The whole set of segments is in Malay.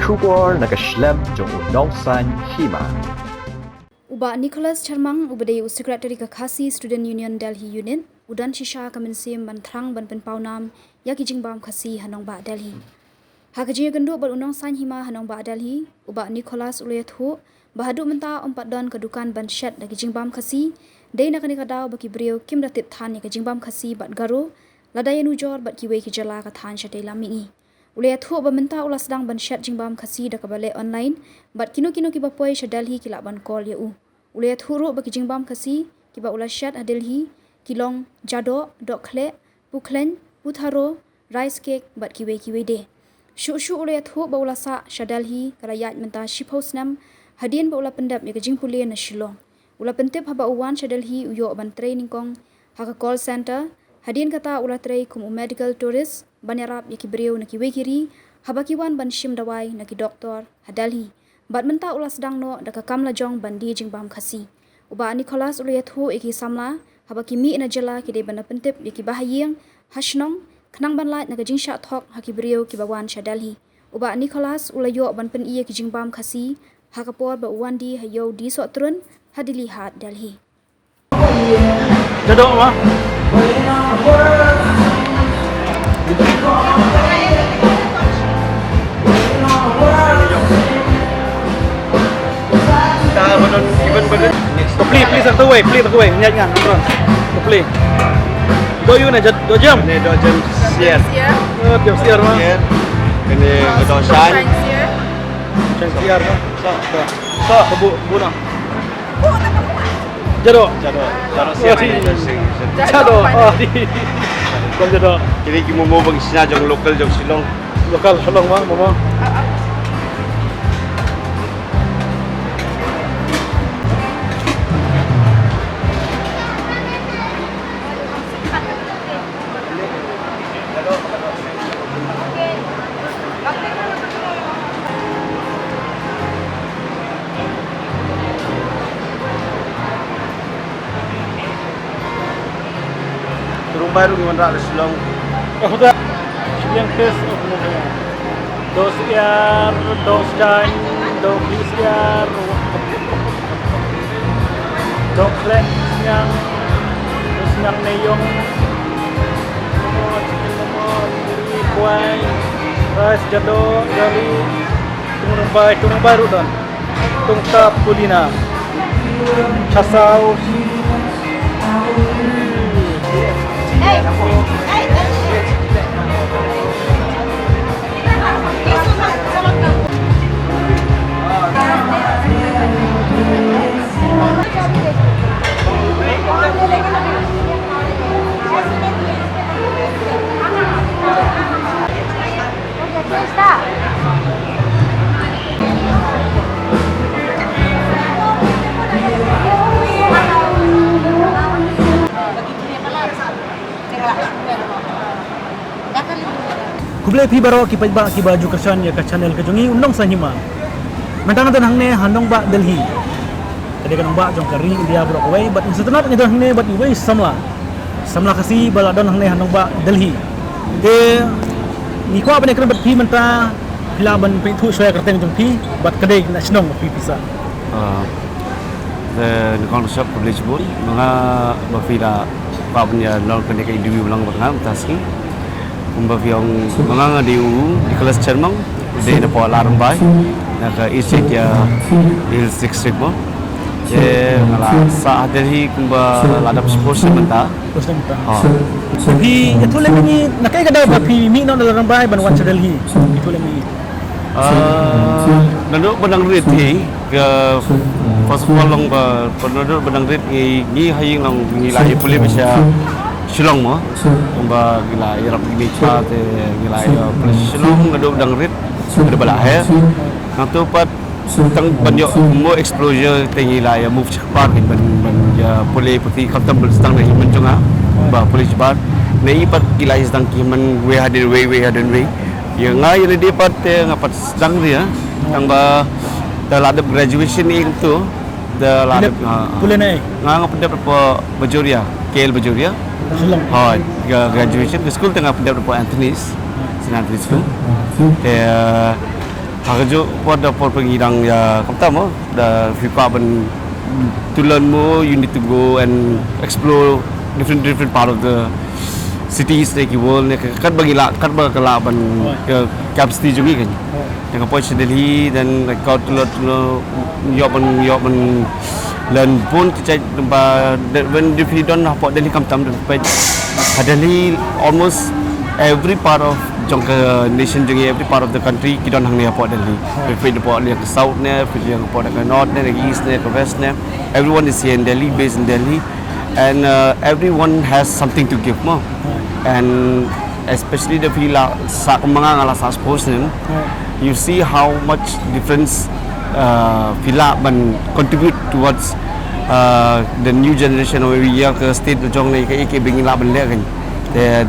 Shubor nakaslem jong unong san Hima. Uba Nicholas Chyrmang ubadeu Secretary ka Khasi Student Union Delhi Unit udan shisha kaminsim bantrang ban penpaunam yaki Jingbam Khasi hanong ba Delhi. Hakaji gendu bar unong san Hima hanong ba Delhi uba Nicholas ulayathu bahadu menta empat don kedukan ban Shet dagi Jingbam Khasi dei nakani kadau baki brio kim ratip than yaki Jingbam Khasi bat garo ladayan ujor bat kiwe ki jala ka than Shet lami. Ulayathu ba menta ulas Sdang ban Shet Jingbam Khasi da kabale online bat kino ki bapoi Shet Delhi ki ban call ya u. Ulayathu ro baki Jingbam Khasi ki ba ulas Shet Delhi kilong jado dokhle puklen putharo rice cake bat kiwe de. Shu ulayathu ba ulasa Shet Delhi karayat menta shiphausnam hadian ba ula pendap ya jingpule na Shillong. Ula pentip haba uwan Shet Delhi uyo ban training kong haka call center hadian kata ula tray kum medical tourist banyarap ya kibreu na kiwekiri haba kiwan ban shim dawai na ki doktor Delhi. Bat menta ula Sdang no da kam Lajong bandi Jingbam Khasi. Uba Nicholas ulayathu iki samla haba kimi na jala ki de ban pentip ya ki bahayeng hashnong knang ban light na ka jingsha thok haki brio ki bawan Shet Delhi. Uba Nicholas ulayo ban pen iya ki Jingbam Khasi hakapor ba wandi hayo di so trun hadili hat Delhi. Jadok ma. Dah benar even benar. Please tak tahu nyat ngan nonton. Please. Do you na 2 jam? Ini 2 jam siar. Tiap siar ma. Ini kedosan. Siar ma. So, bu na. Jadok siar. Jadok. Oh, di. Kon jadok. Jadi kita mau bagi sina jong lokal jong Silong. Lokal Silong ma, mama. Rumah itu gimana ada Silong? Udah. Silong kes umumnya. 2 siar, 2 dan 2 siar. Doklet yang neyong. Ini kuai, rice jado dari tunang baru dan tungkap kulina. Casau. Kublai pi baro ki baju kesan ya ka channel ka jongi undong sa Hima. Mentang tan hangne handong ba Delhi. Tadi kan ba jong kari India bro kawai bat setenat ni tan hangne bat iwai samla. Samla Khasi bala don hangne handong ba Delhi. De ni ko apne kan bat pi menta pila ban pi thu soya kerteng jong pi bat kedai na snong pi pisa. The konsep kublai jebul mga bafila pa punya long kene ka individu lang batang taski. Kumbavyong mga di kelas Chyrmang di na po alarm bay naka isik ya il 6 street mo je ngala sa Delhi kumba ladap sports menta pi itu lagi nakai kada ba pi mi no alarm bay ban wan Delhi itu lagi nanduk benang rit ke pas polong ba penduduk benang rit ni haying lang ngilai pulih bisa Silong mo, kumba gila irap gini chat, gila plus Silong ngadu dang rit, ngadu balahir, ngatu pat tang banyak mo exposure tinggi lah ya move cepat ban ya boleh putih comfortable Sdang dah himan junga, bah boleh cepat, nei pat gila Sdang himan we hadin we, ya ngai dia pat ngapat Sdang dia, tang bah dah ada graduation ni tu, dah ada boleh naik, ngapa dah berapa bajuria, KL bajuria. Hai, graduation ke school tengah pendap depan Anthony's, St. Anthony's School. Hakajo pada por pengirang ya kamtam da fika ban to learn more you need to go and explore different part of the cities like the world ne kat bagila kat bagala ban capacity juga kan yang approach Delhi then like got to yo ban learn pun kita when if you don't support Delhi kamtam but Delhi almost every part of jangka nation juga every part of the country kita hang ni support Delhi if we support ni ke south ni if we support ke north ni ke east ni ke west ni everyone is here in Delhi based in Delhi and everyone has something to give more and especially the feel sa mga ngala sa sports ni you see how much difference fila ban contribute towards the new generation of year ke state Lajong ni ke bingin la ban le kan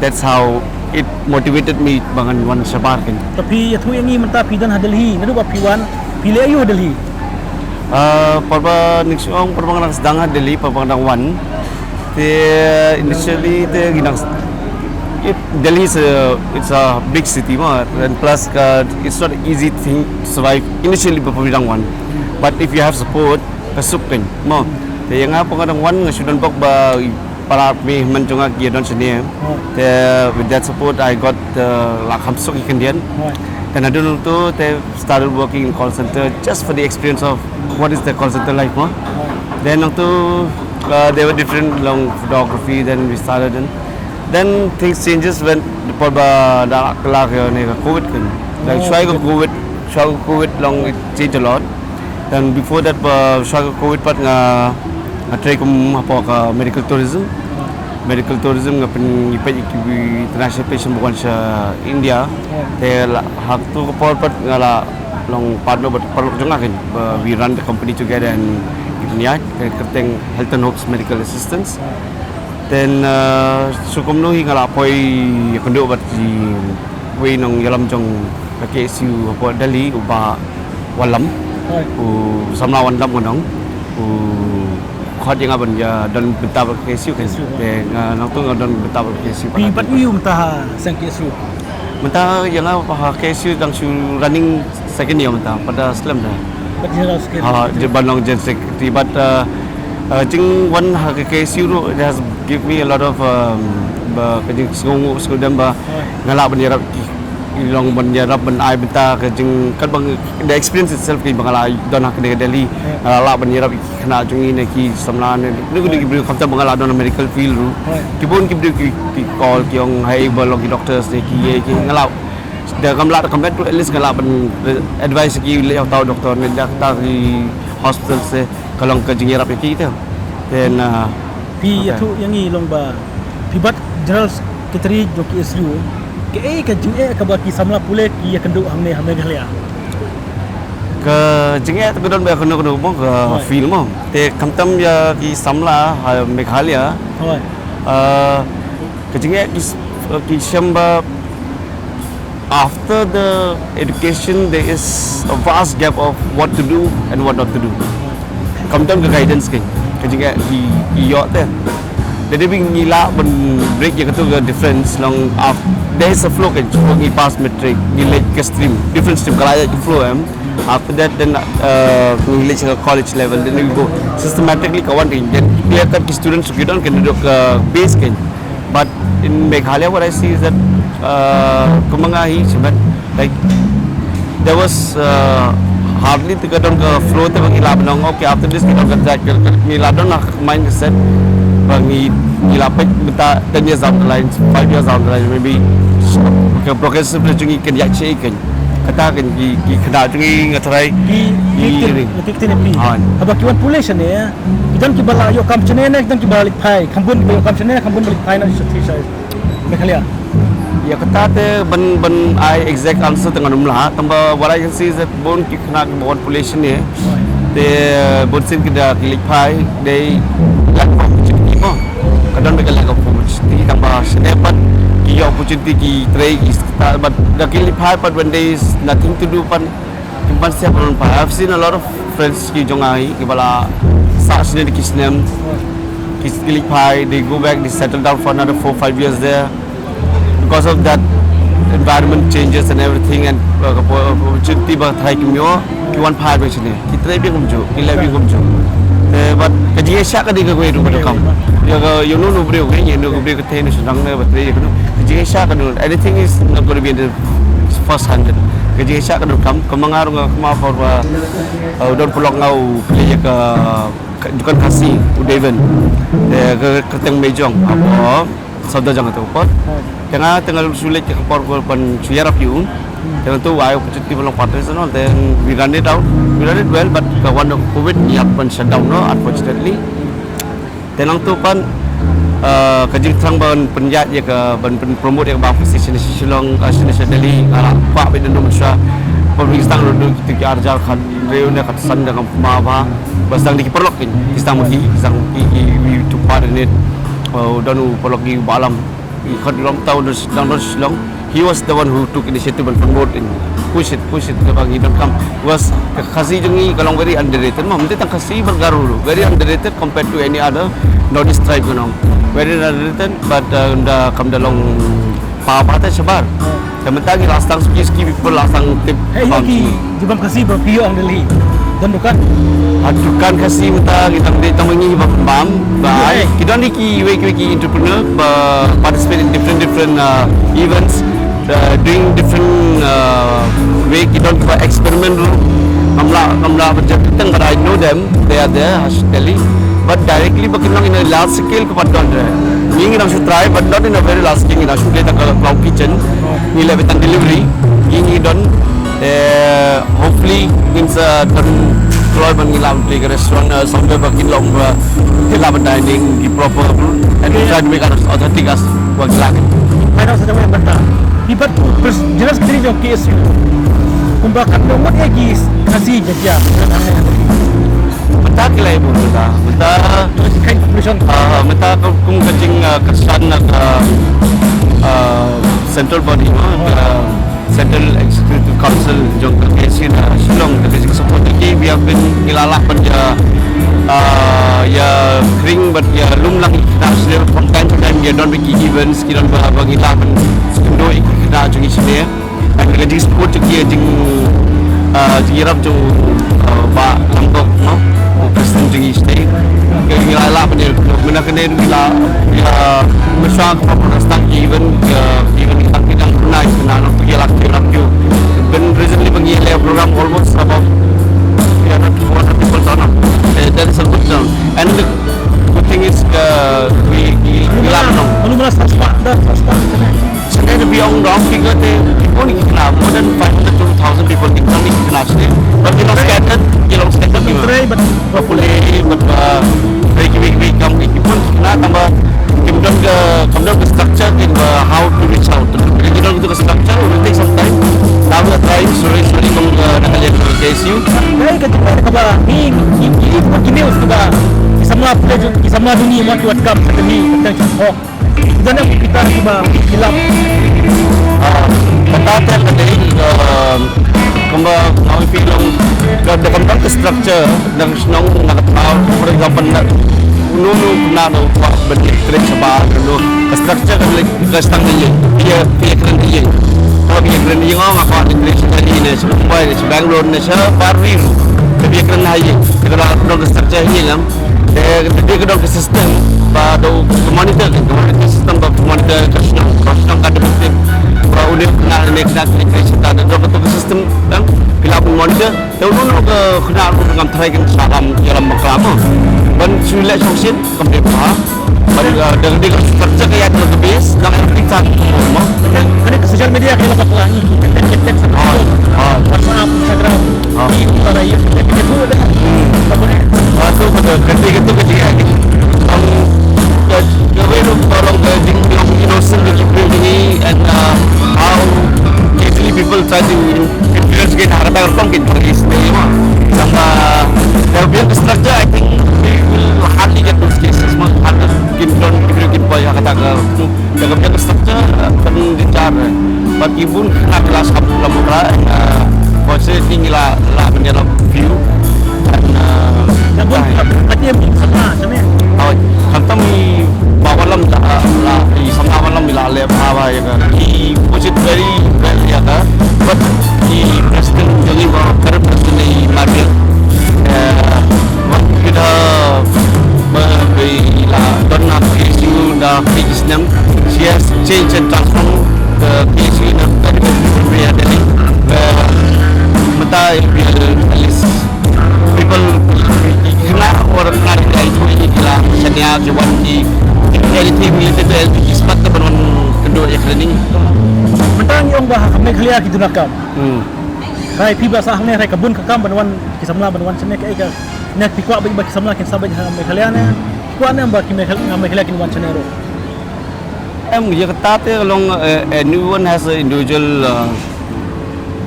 that's how it motivated me bangan wan sabar kan tapi itu yang ini mentah pidan Delhi nadu ba piwan pilih ayu Delhi parba niksong parba nang Sdang Delhi parba nang wan initially ginang Delhi is it's a big city and plus it's not easy thing to survive initially before we one but if you have support kasup kan mo yang apa kadang wan shouldn't book ba para me menjunga giadon sini with that support I got like hamsuk ikandian dan I don't know they started working in call center just for the experience of what is the call center like mo then they were different long photography then we started and then things changes when the COVID kan like COVID long it changed a lot then before that COVID part nga try kum apa ka medical tourism nga pen ipai international patient bukan sa India te hak tu ko part nga la long partner but perlu jonga kan we run the company together and niya kerteng health and hopes medical assistance then sukum no hi ngala poi kendo bat di we nong yalam jong KSU apa Delhi uba walam samla wan lam nong khot yang aban ya dan betah KSU kan nang tu dan betah KSU pi bat yu mentah sang KSU mentah yang apa KSU dang su running second year mentah pada slam dah bat general secretary je banong gen secretary but jing one KSU it has give me a lot of kajing sengongu sekudam ba ngala banjarap long banjarap ban ai benta kajing kan bang the experience itself ki bangala don hak de Delhi ngala banjarap kena jungi ne ki samlan ne ni ku dibri khamta bangala don medical field ru ki bon ki ki call ki ong hai bolong ki doctors ne ki ngala da kamla combat to at least ngala ban advice ki le tahu doktor ne daktar di hospital se kalong kajing yarap ki tu then pi itu yang ini long ba pibat general secretary jo KSU ke jing ka ba ki samla pule ki ya kendu hamne galia ke jing tu don ba kono mo ke film mo te kamtam ya ki samla Meghalaya ke jing ki shamba after the education there is a vast gap of what to do and what not to do kamtam ke guidance ke jing ki yo te jadi ngila ben break yang tu ke difference long there is a flow kan ngi pass metric ngi ke stream different stream kalau ada flow after that then ngi ke college level then we go systematically kawan thing then clear cut students you don't can do base kan but in Meghalaya what I see is that kumangahi sebat like there was hardly tiga don ke flow tu ngila benong okay after this kita kerja ngila don nak mindset bagi ilapet minta 10 years down the line 5 years down the line maybe ke progressive jungi kan ya chicken kata kan ki kena jungi ngatrai ki pi aba ki wan population ne idan ki bala yo kam chene ne idan ki balik phai khambun yo kam chene khambun balik phai na sethi sai Meghalaya ya kata te ban I exact answer dengan umlah tambah what I can see is that bon ki kena ki bon population ne te bon sin ki da kilik phai they lack of opportunity mo kadang mereka lack of opportunity tambah senepat ki opportunity ki try but the kilik phai but when there is nothing to do pan kimpan siap on phai I've seen a lot of friends ki jongai ki bala sa sine ki snem ki kilik phai they go back they settle down for another 4-5 years there because of that environment changes and everything and opportunity bah thai kimyo ki one part bang chini kitre bi kumju kila bi kumju but kaji sha ka di ka koi ru kam you know no bre okay you know bre ka the ni sang ne but kaji sha ka no anything is not going to be in the first hand kaji sha ka no kam kamangar ma for don pulok ngau play ka jukan Khasi udeven ke keteng mejong apa sabda jangan tu pot jangan tengah sulit ke por pan suyarap yun jangan tu why opportunity belum partners no then we run it well but one of covid ya pan shutdown no unfortunately tenang tu pan kajing terang ban penjat je ke ban promote yang bang position Shillong Indonesia Delhi ala pak bin Indonesia pemerintah dulu kita arjal kan reune kat san dengan pemaba basang diperlokin kita mesti we to part in it dan perloki balam kat dalam tahun Shillong he was the one who took initiative and promote in push it ke bagi Sengkam was Khasi jungi kalau very underrated mah mesti tang Khasi bergaru very underrated compared to any other Northeast tribe very underrated but unda kam dalong pa ta sebar sementara last time ski people last time tip lagi Jingbam Khasi berpio ang Delhi dan dukan Khasi kita mengi bam baik kita ni ki entrepreneur participate in different events doing different way kita experiment dulu kamla berjaya but I know them they are there Delhi but directly berkenaan in a large scale kepada ini kita should try but not in a very large scale kita should get a cloud kitchen ni levitan delivery ini don hopefully means dan keluar mengilam di restoran sampai berkilau kilau dining di proper and we try to make it authentic as bagi lagi mana saja yang benar ibat jelas kiri jauh kes kumbakan nomor lagi Khasi jajah Mata kila ibu mata kain population mata kung kacing kesan central body central executive council jong kesin Shillong kesin support lagi we have been ilalah pada ya kering but ya lumlang national from time to time ya don't bagi events kita bagi lah sekundo kita jungi sini dan lagi support lagi jing jirap jong ba langkok no Kristen jungi stay kaya lah benar benar kena bila mesra kepada Sdang even kita tidak pernah nak pergi laki ben recently pergi program almost about 300 people tahun that is a good sound and the good thing is we no belum merasa dah sebenarnya lebih orang figure people ni kena more than 500,000 people kita ni kena sini but we not scattered try but hopefully but we come people kena tambah kemudian ke structure in how to reach out kita itu ke structure will take some time now we are trying slowly nak lihat KSU baik ketika Kaba ni begini sudah semua pelajar semua dunia mau buat kam ni tentang contoh dan kita cuba hilang kata tadi kembang film ada kembang ke structure dan senang nak tahu mereka benar nunu benar buat bentuk trek sebab nunu structure kan ke stang dia keren dia kalau dia keren dia ngomong apa di trek tadi ni Mumbai ni Bangalore ni baru dia keren aja kalau ke structure ni lah dia ke sistem pada monitor sistem monitor kasih kan ada bentuk udah kenal kita ada betul sistem dan bila pun monitor dulu ke kenal dengan tracking dalam makam dan sulit sosial kemudian dengan dia kerja kayak itu base dan kita semua ada ke sosial media kalau tak lagi WhatsApp Instagram ada yang itu dah itu ketika Gawin tolong Jingbam innocent ini and how easily people try to influence kita harta orang kita pergi sendiri sama dari structure I think we will hardly get those cases mah ada kita banyak kata kalau structure akan dicari but even kena kelas kapal murah positif lah menjadi view dan yang pun katanya sama kami bawa malam di sama malam bila le apa ya kan he puts it very well ya kan but the president jadi current president di Madrid kita bila donat isu dah Islam she has changed and transformed the isu in a very way dari mata at least people kena orang kena itu gila senia jawan di anything related to LPG sepat teman kedua yang ini mentang yang bah kami kelia gitu nakam rai pi basah ne rai kabun kakam banwan kisamla banwan sene ke ka nak pikwa ba kisamla kin sabaj kami kelia ne kuan ne ba kami kelia kin wan sene ro em ye kata te long anyone has a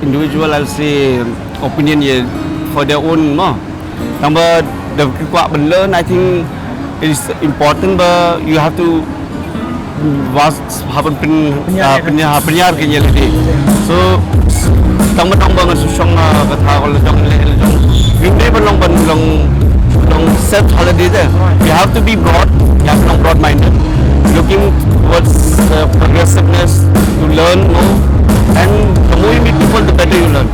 individual I'll say opinion ye for their own no number the pikwa ban learn I think it is important but you have to was happen penyar ke nyelidi so tang bangan susong kata kalau jong ini belum set holiday there you have to be broad you have to broad minded looking towards progressiveness to learn more and the more you meet people the better you learn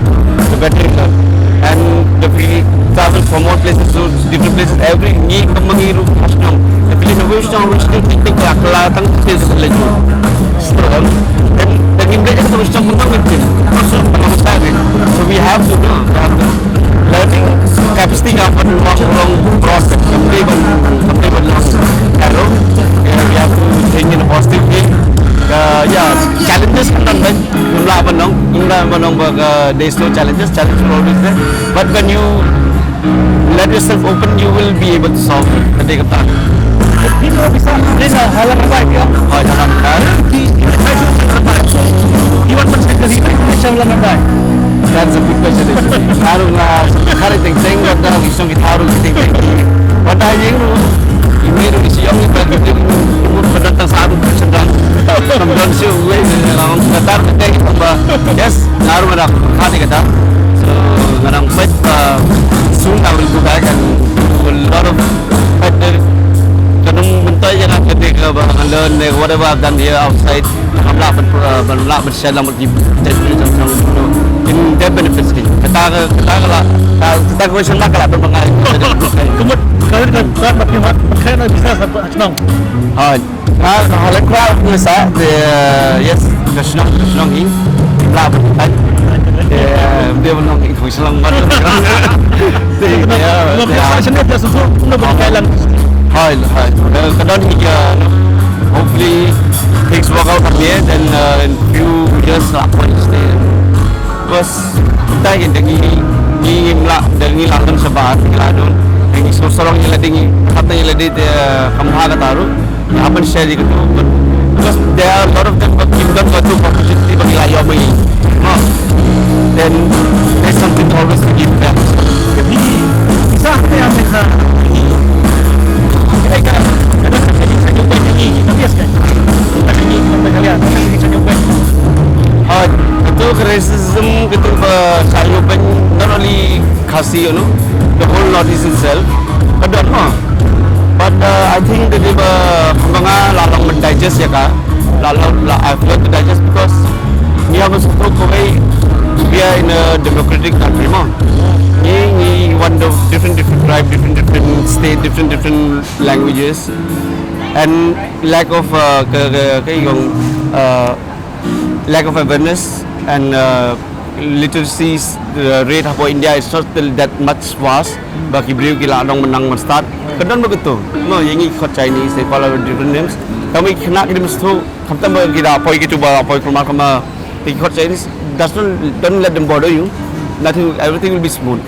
and the free travel from one places to different places every ni mengiru hasnam tapi innovation which think akla tang sales lagi strong dan mereka terus macam mungkin masuk so we have to do learning capacity apa long process sampai arrow we have to think in a positive way challenges kan banyak jumlah menong there's no challenges will always there but when you let yourself open you will be able to solve it nanti kata kita bisa desa halang baik ya jalan iwan mensekali macam lama baik that's a big question harus hari ting kata isong kita harus ting pada yang ini isi yang kita umur pendatang saat sedang kemudian sih gue orang datar kita yes harus ada hari kata so ngarang fight soon I will go back and a lot of kadang bentai yang aku ketika learn whatever I've done here outside I'm share dalam in their benefits ni kita question nak kalau berpengaruh kemudian kalau berkhidmat kena bisa sampai senang hal crowd biasa yes senang ini lah dia belum ikut senang banget dia senang dia susu nak berkaitan kadang hingga hopefully things work out here then in few years aku stay was kita ini lah dari langsung sebat ladon ini sorong yang lading kata yang lading kamu harus taruh yang apa share itu because there are a lot of them but give them satu opportunity bagi layak bagi then there's something always to give back jadi bisa yang mereka mereka kadang saya jumpa ini tapi ya sekali tapi ini kalian saya jumpa itu racism gitu saya pun not only Khasi the whole northeast itself kadang but I think that mga lalang mendigest ya kak I've learned to digest because we have a stroke away we are in a democratic country ni one of different tribe different state different languages and lack of lack of awareness and literacy rate of India is not that much vast bagi beliau kila adong menang start kadang begitu yang ikut Chinese they follow different names kami kena kita mesti kami kita apa itu coba apa keluar kama ikut Chinese don't let them bother you nothing everything will be smooth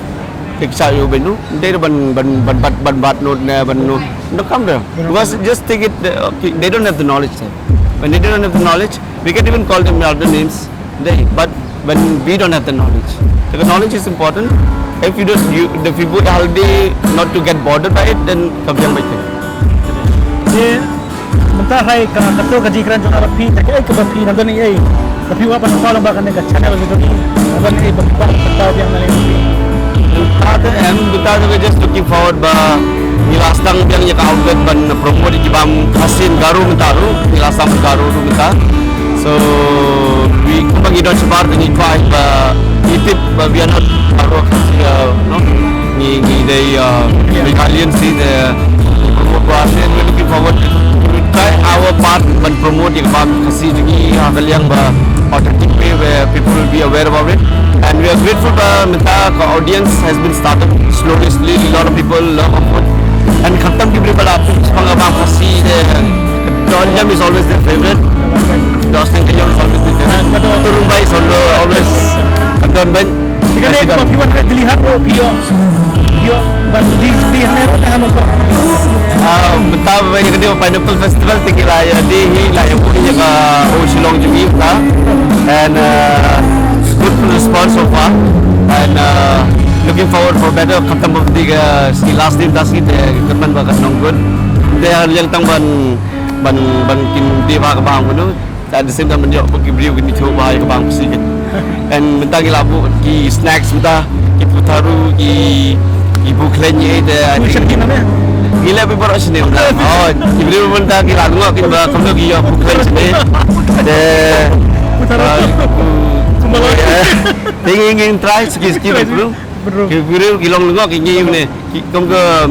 iksa you benu they ban no come there because just take it they don't have the knowledge when they don't have the knowledge we can even call them other names but when we don't have the knowledge the knowledge is important if you put holiday not to get bothered by it then kabyang baik mentah hai kato kaji kran jona rapi tak ke bapi nanti ni tapi apa nak kalau bahkan dengan channel itu ni apa ni berapa tahu yang lain kita just looking forward Nila Sdang biang ya ka outlet ban promote Jingbam Khasi garu mentaru Nila Sdang garu tu mentar. So we kumpang idon sebar dengan five itip bianot garu Khasi no ni they Italian see the promote Khasi and we looking forward to try our part ban promote Jingbam Khasi jengi hakaliang ba authentic way where people will be aware about it. And we are grateful that the audience has been started slowly. A lot of people love our food. And khatam ki bhi bada pangabang Khasi Jingbam is always their favorite. Sdang is always their favorite. Turumbai is always khatam ban. Jika dia kopi wan dilihat pio ban di hanya tahan apa. Betapa banyak dia pineapple festival tinggal ya di lah yang punya ke Shillong juga. And good response so far, and looking forward for better khatam of the last day das kita kerman bagas nong good. Dia yang tang ban kin di ba bang kuno. At the same time menjok pergi beliau kini coba ke bang sikit. And mentang labu ki snacks mentah ki putaru ki ibu klenye dia. Gila beberapa sini mentah. Oh, beliau mentah ki lagu ki ba kamu ki ibu klenye sini. Ada ingin try sikit-sikit bro. Bro kilong lengok ini ni. Kom ke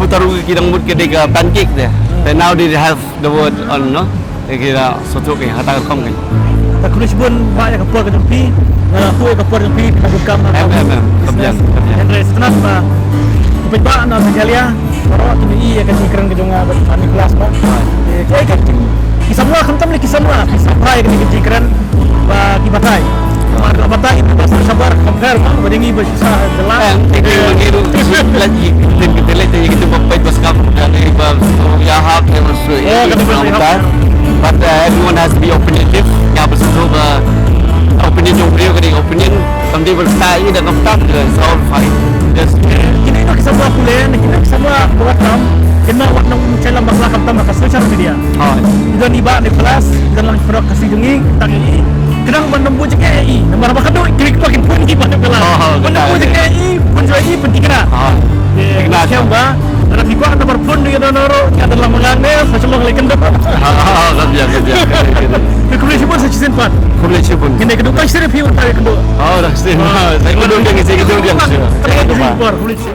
putaru kidang mut ke dega pancake dia. And now they have the word on no. Kira soto ke hata kom ke. Tak kulis pun banyak kapur ke tepi. Aku kapur tepi kabukam. Kebiang. Andre setelah ba ipa na mengalia. Baru tu ni ia kasi kerang ke jonga kami kelas ba. Kisamua khatam le kisamua kisampai ke keren ba kibatai marga batai itu pasal sabar kamkar badingi besar telah Mengiru lagi dan kita lihat kita bapak pas kamu dan iba ya hak yang masuk but everyone has to be opinionative ya betul ba opinion yang beliau kena opinion sampai bersai dan kompak it's all fine just kini nak kisamua kulen kini kisamua buat kam kena waktu mencela masalah khatam ke social media dan iba di kelas dan lang produk Khasi jengi tangi kadang menempuh JKI nomor apa kadang klik makin pun di mana kelas menempuh JKI pun JKI penting kena kena siapa ada tiga nomor pun di noro ada dalam menganeh sesuatu lagi kendap kerja kalkulasi pun season 4 kalkulasi pun kena kedua kali serius view kedua dah sih saya kedua yang isi kedua yang kalkulasi